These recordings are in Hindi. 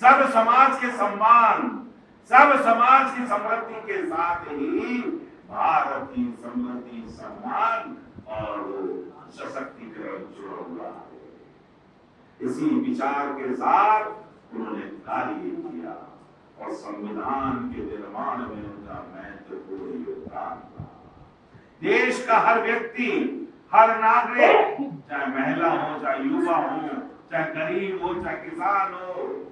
सब समाज के सम्मान, सब समाज की समृद्धि के साथ ही भारत की समृद्धि, सम्मान और सशक्तिकरण जुड़ा हुआ है। इसी विचार के साथ उन्होंने कार्य किया और संविधान के निर्माण में उनका महत्वपूर्ण योगदान था। देश का हर व्यक्ति, हर नागरिक, चाहे महिला हो, चाहे युवा हो, चाहे गरीब हो, चाहे किसान हो,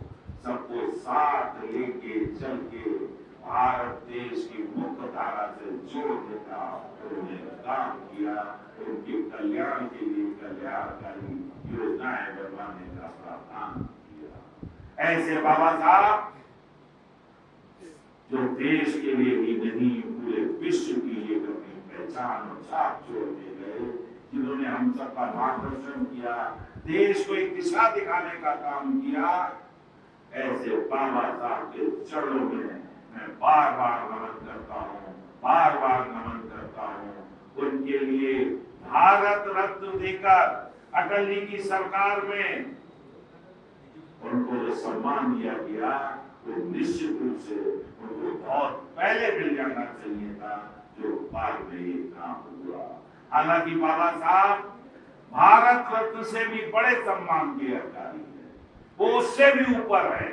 सबको साथ लेके चल के भारत देश की मुख्य धारा से जोड़ने का उन्होंने काम किया। उनके कल्याण के लिए कल्याणकारी योजनाएं बनवाने का प्रावधान किया। ऐसे बाबा साहब जो देश के लिए ही नहीं, पूरे विश्व के लिए अपनी पहचान और छाप छोड़ के गए, जिन्होंने हम सबका मार्गदर्शन किया, देश को एक दिशा दिखाने का काम किया, ऐसे बाबा साहब के चरणों में मैं बार बार नमन करता हूँ, बार बार नमन करता हूँ। उनके लिए भारत रत्न देकर अटल जी की सरकार में उनको जो सम्मान दिया गया, वो निश्चित रूप से उनको बहुत पहले मिल जाना चाहिए था, जो बाद में ये काम हुआ। हालांकि बाबा साहब भारत रत्न से भी बड़े सम्मान के अधिकारी है, वो उससे भी ऊपर है,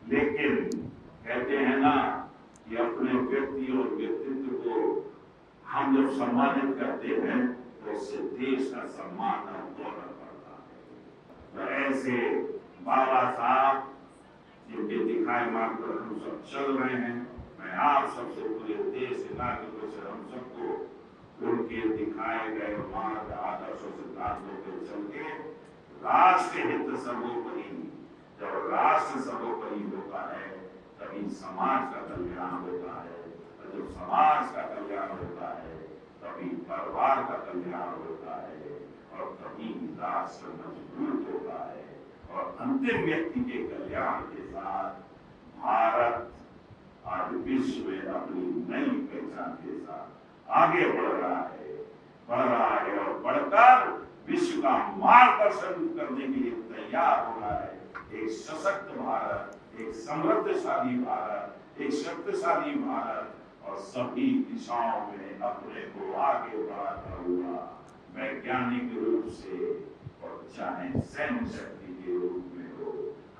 लेकिन कहते हैं ना कि अपने व्यक्ति और व्यक्तित्व को हम जब सम्मानित करते हैं तो उससे देश का सम्मान और गौरव बढ़ता है। तो ऐसे बाबा साहब जिनके दिखाए मार्ग पर हम सब चल रहे हैं, मैं आप सबसे, पूरे देश के नागरिकों से, हम सबको उनके दिखाए गए मार्ग, आदर्श और सिद्धांतों पे चल के राष्ट्र हित सर्वोपरि, जब राष्ट्र सर्वोपरि होता है तभी समाज का कल्याण होता है, और जब समाज का कल्याण होता है तभी परिवार का कल्याण होता है, और तभी राष्ट्र मजबूत होता है, और अंतिम व्यक्ति के कल्याण के साथ भारत आज विश्व में अपनी नई पहचान के साथ आगे बढ़ रहा है और बढ़कर विश्व का मार्गदर्शन करने के लिए तैयार हो रहा है। एक सशक्त भारत, एक समृद्धशाली भारत, एक शक्तिशाली भारत, और सभी दिशाओं में अपने को आगे बढ़ाता हुआ वैज्ञानिक रूप से और चाहे सैन्य शक्ति के रूप में हो,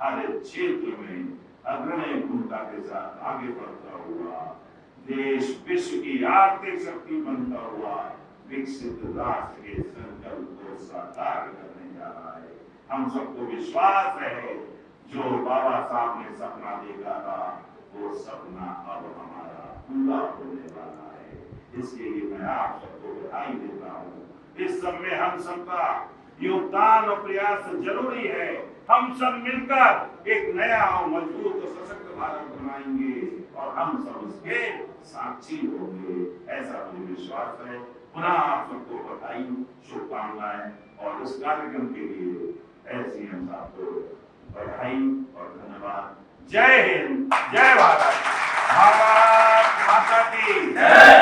हर क्षेत्र में अग्रणी भूमिका के साथ आगे बढ़ता हुआ देश विश्व की आर्थिक शक्ति बनता हुआ विकसित राष्ट्र के संकल्प को साकार करने जा रहा है। हम सबको विश्वास है जो बाबा साहब ने सपना देखा था, वो सपना अब हमारा पूरा होने वाला है। इसके लिए मैं आप सबको बधाई देता हूँ। इस सब में हम सबका योगदान और प्रयास जरूरी है। हम सब मिलकर एक नया और मजबूत और सशक्त भारत बनाएंगे और हम सब उसके साक्षी होंगे, ऐसा मुझे विश्वास है। पुनः आप सबको बधाई, शुभकामनाएं, और इस कार्यक्रम के लिए ऐसी हम सबको बधाई और धन्यवाद। जय हिंद, जय भारत, भारत माता की जय।